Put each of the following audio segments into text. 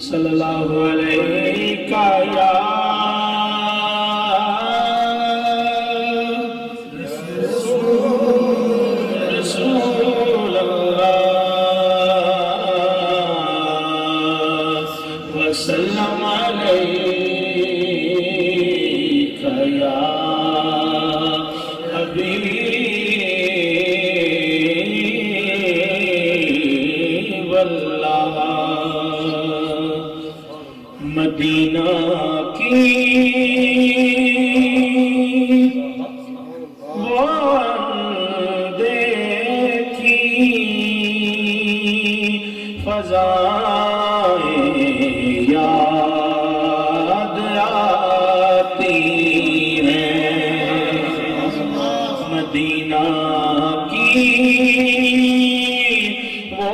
صلی اللہ علیہ یا رسول اللہ وسلم علیک یا حبیب اللہ مدینہ کی وہ دیکھی فضائیں یاد آتی ہیں مدینہ کی وہ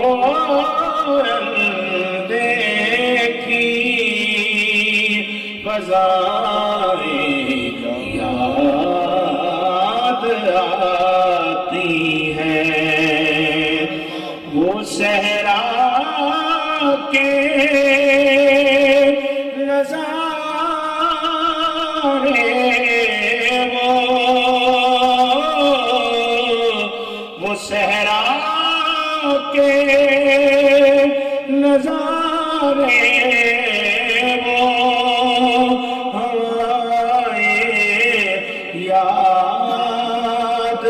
فضائیں یاد آتی ہیں وہ صحرا کے نظارے وہ صحرا کے نظارے یاد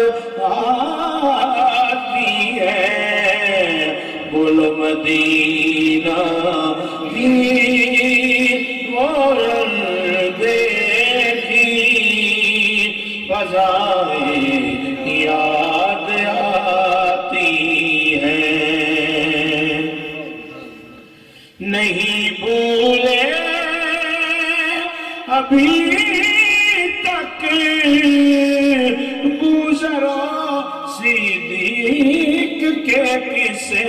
آتی ہے بولو مدینہ کی وہ دیکھی فضائیں یاد آتی ہیں نہیں بھولے ابھی بوزرا صدیق کے قصے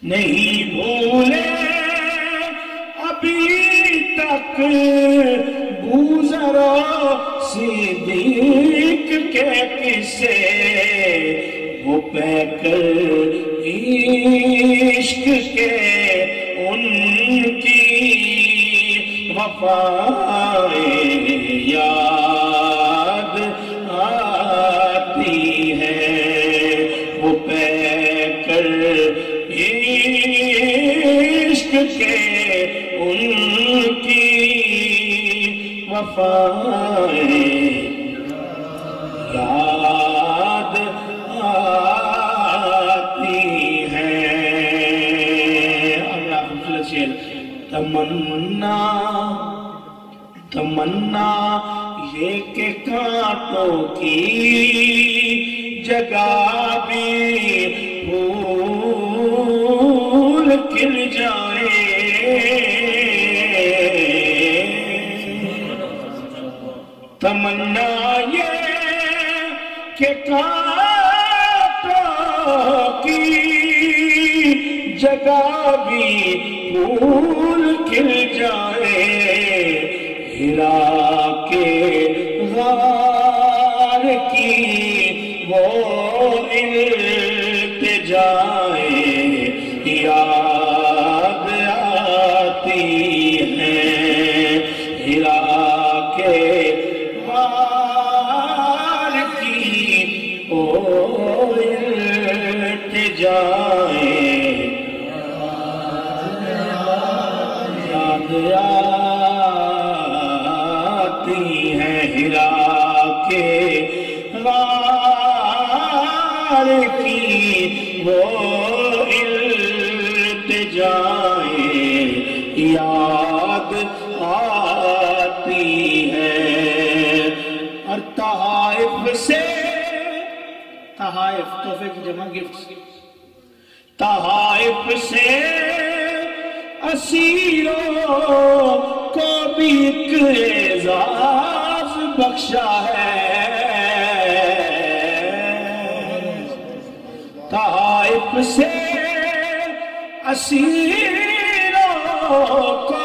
نہیں بھولے ابھی تک بوزرا صدیق کے قصے وہ پیکر عشق کے ان کی وفائیں یاد آتی ہیں وہ پیکر عشق کے ان کی وفائیں یاد آتی ہیں تمنا یہ کہ کانٹوں کی جگہ بھی پھول کھل جائے تمنا یہ کہ کانٹوں کی جگہ بھی پھول کھل جائے ہرا کے غار کی وہ التجائیں یاد آتی ہیں ہرا کے غار کی وہ التجائیں آتی ہیں ہرا کے غار کی وہ التجائیں یاد آتی ہیں اور تحائف سے تحائف تحفے کی جمع گفٹ تحائف سے اسیروں کو بھی ایک اعزاز بخشا ہے تحائف سے اسیروں کو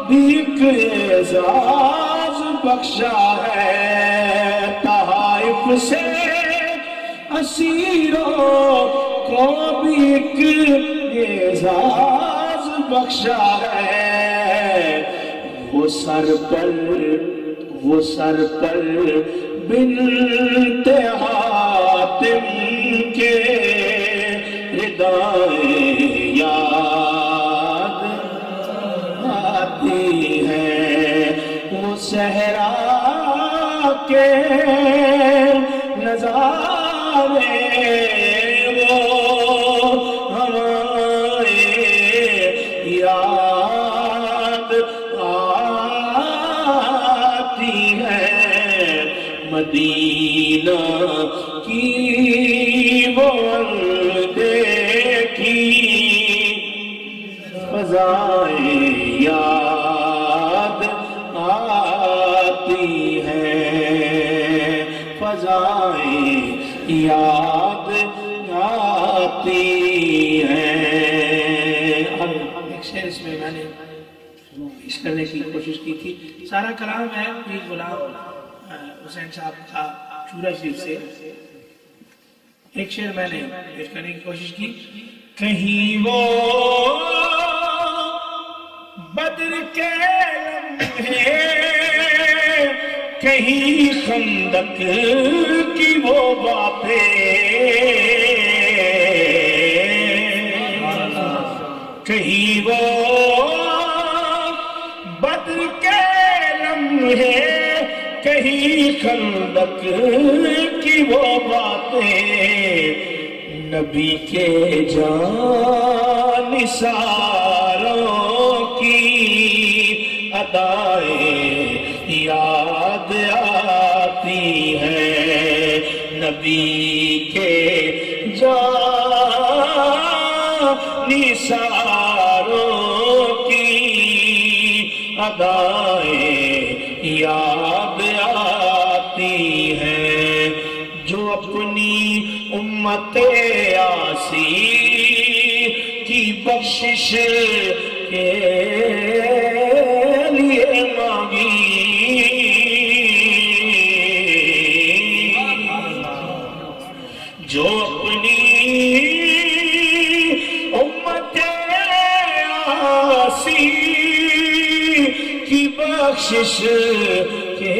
بھی ایک اعزاز بخشا ہے تحائف سے اسیروں کو بھی ایک اعزاز بخشا ہے، وہ سر پر بنت حاتم کے ردائیں یاد آتی ہیں، وہ صحرا کے نظارے وہ ہمیں یاد آتی ہے، مدینہ کی وہ دیکھی فضائیں یاد آتی ہیں، فضائیں یاد آتی ہیں۔ اب ایک شعر اس میں نے پیش کرنے کی کوشش کی تھی، سارا کلام ہے پیر غلام حسین صاحب کا شورا شریف سے، ایک شعر میں نے پیش کرنے کی کوشش کی۔ کہیں وہ بدر کے لمحے، کہیں خندق کی وہ باتیں، کہیں وہ بدر کے لمحے، کہیں خندق کی وہ باتیں، نبی کے جانثاروں کی ادائیں یاد آتی ہیں، نبی کے جانثاروں کی ادائیں یاد آتی ہیں، جو اپنی امت آسی کی بخشش کے لیے مانگی، جو اپنی امت آسی کی بخشش کے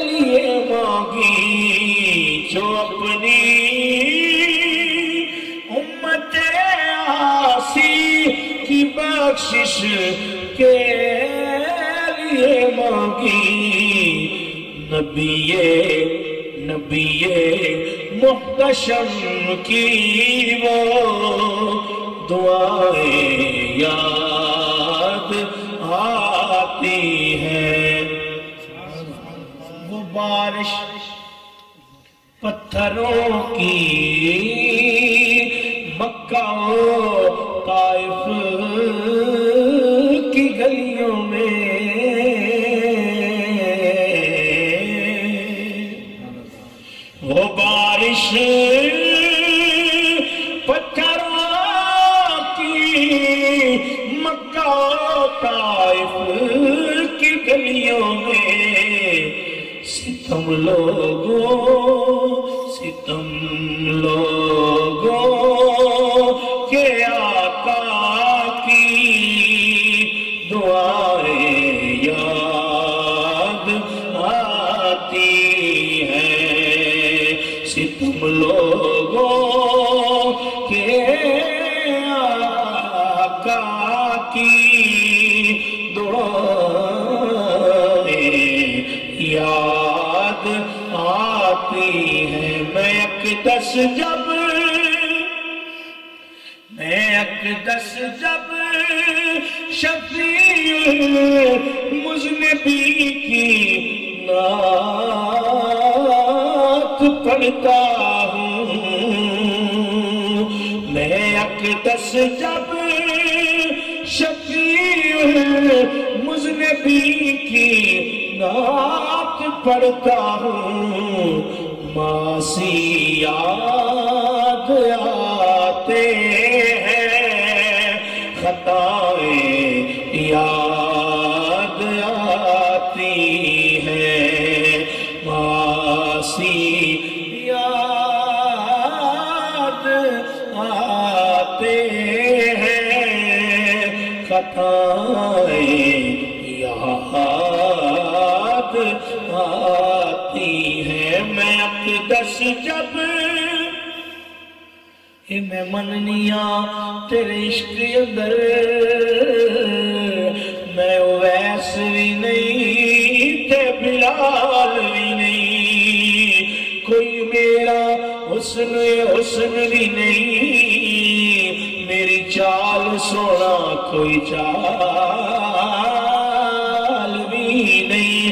لیے مانگی، جو اپنی امت آسی کی بخشش کے لیے مانگی، نبی محتشم کی وہ دعائیں یاد آتی ہیں، وہ بارش پتھروں کی مکہ و طائف کی گلیوں میں، وہ بارش پتھروں کی مکہ و طائف کی گلیوں میں، ستم لوگوں کے آقا کی دعائیں یاد آتی ہیں، ستم لوگوں کے آقا کی دعائیں یاد آتی ہیں، میں اقدس جب شفیع مذنبی کی نعت پڑھتا ہوں، میں اقدس جب شفیع مذنبی کی نعت پڑھتا ہوں، معاصی یاد آتے ہیں، خطائیں یاد آتی ہیں، معاصی یاد خطائیں یاد آتی ہیں میں اقدس جب میں مننیاں تیرے عشق اندر میں ویس بھی نہیں تے بلال بھی نہیں کوئی میرا حسن بھی نہیں میری چال سونا کوئی چال بھی نہیں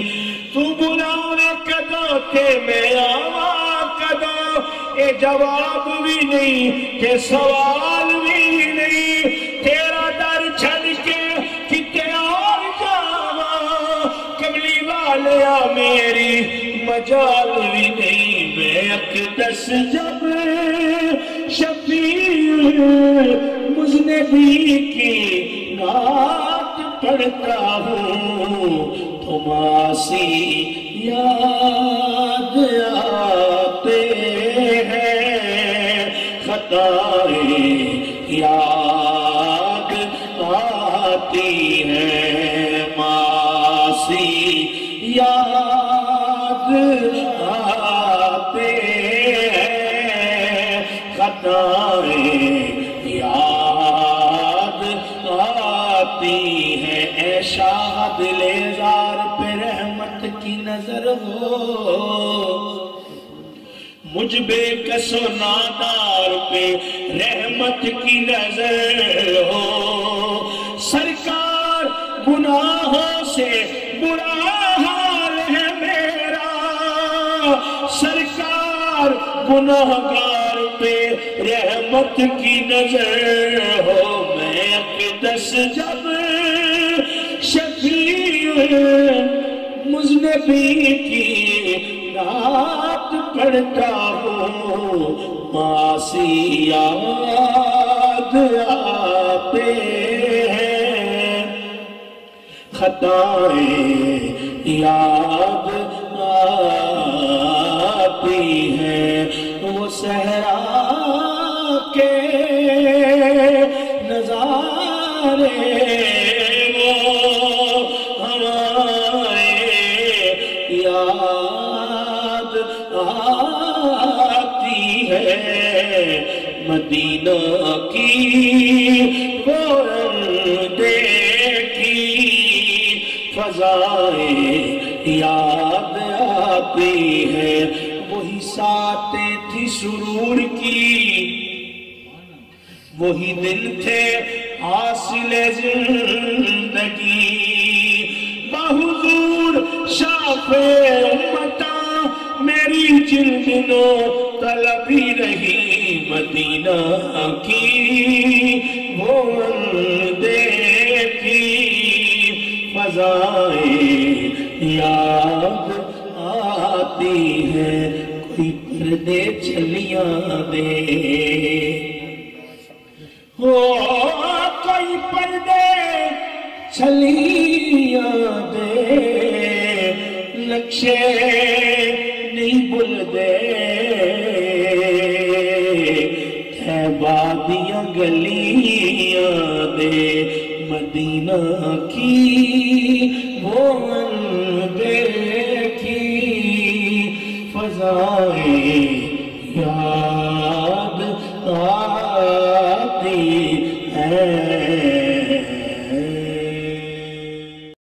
تو بلاوے کدوں تے میں آواں کدوں اے جواب بھی نہیں تے سوال بھی نہیں تیرا در چھڑ کے کتے اور جاواں کملی والیا میری مجال بھی نہیں میں اقدس جب شفیع مذنبی کی نعت پڑھتا ہوں تو معاصی یاد آتے ہیں خطائیں یاد آتی ہیں معاصی یاد آتے ہیں خطائیں یاد آتی ہیں اے شاہ دل زار پہ رحمت کی نظر ہو مجھ بے کس و نادار پہ رحمت کی نظر ہو سرکار گناہوں سے برا حال ہے میرا سرکار گناہگار پہ رحمت کی نظر ہو میں اقدس جب شفیع مذنبی کی نعت پڑھتا ہوں معاصی یاد آتے ہیں خطائیں یاد آتی ہیں وہ صحرا کے نظارے وہ ہمارے یاد آتی ہے مدینہ کی وہ دیکھی فضائیں یاد آتی ہے وہی ساتیں تھی سرور کی وہی دن تھے حاصل زندگی بحضور شافع امتاں میری جن دنوں طلبی رہی مدینہ کی وہ دیکھی فضائیں یاد آتی ہیں کوئی پردے چلیاں دے کوئی پردے چلیاں دے نقشے نہیں بھول دے بادیاں گلیاں دے مدینہ کی وہ دیکھی فضائیں یاد آتی